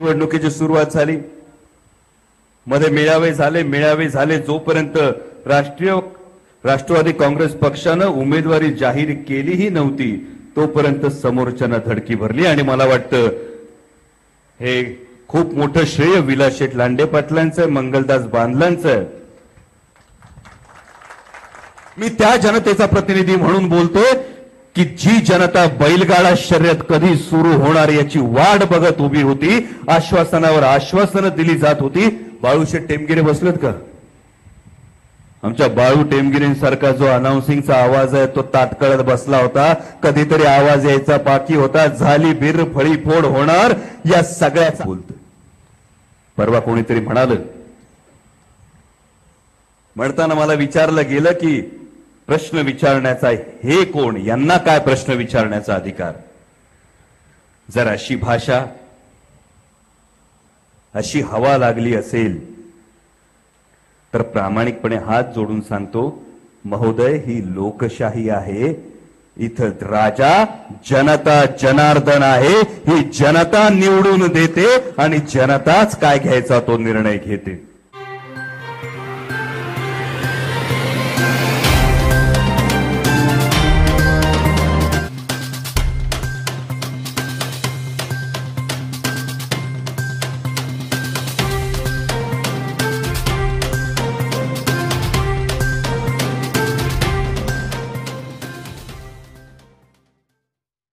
निवडणुकीची सुरुवात झाली, मध्ये मेळावे झाले जोपर्यंत राष्ट्रवादी काँग्रेस पक्षानं उमेदवारी जाहीर केलीही नव्हती तोपर्यंत समोरच्यानं धडकी भरली। आणि मला वाटतं हे खूप मोठं श्रेय विलास शेठ लांडे पाटलांचं, मंगलदास बांधलांचं। मी त्या जनतेचा प्रतिनिधी म्हणून बोलतोय की जी जनता बैलगाडा शर्यत कधी सुरू होणार याची वाट बघत उभी होती, आश्वासनावर आश्वासनं दिली जात होती। बाळूशेठ टेमगिरे बसलेत का? आमच्या बाळू टेमगिरेंसारखा जो अनाउन्सिंगचा आवाज आहे तो ताटकळत बसला होता, कधीतरी आवाज यायचा बाकी होता। झाली बिर फळी फोड होणार या सगळ्याचा बोलतोय। परवा कोणीतरी म्हणताना मला विचारलं गेलं की प्रश्न विचारण्याचा हे कोण, यांना काय प्रश्न विचारण्याचा अधिकार? जर अशी भाषा अशी हवा लागली असेल तर प्रामाणिकपणे हात जोडून सांगतो, महोदय ही लोकशाही आहे, इथं राजा जनता जनार्दन आहे। ही जनता निवडून देते आणि जनताच काय घ्यायचा तो निर्णय घेते।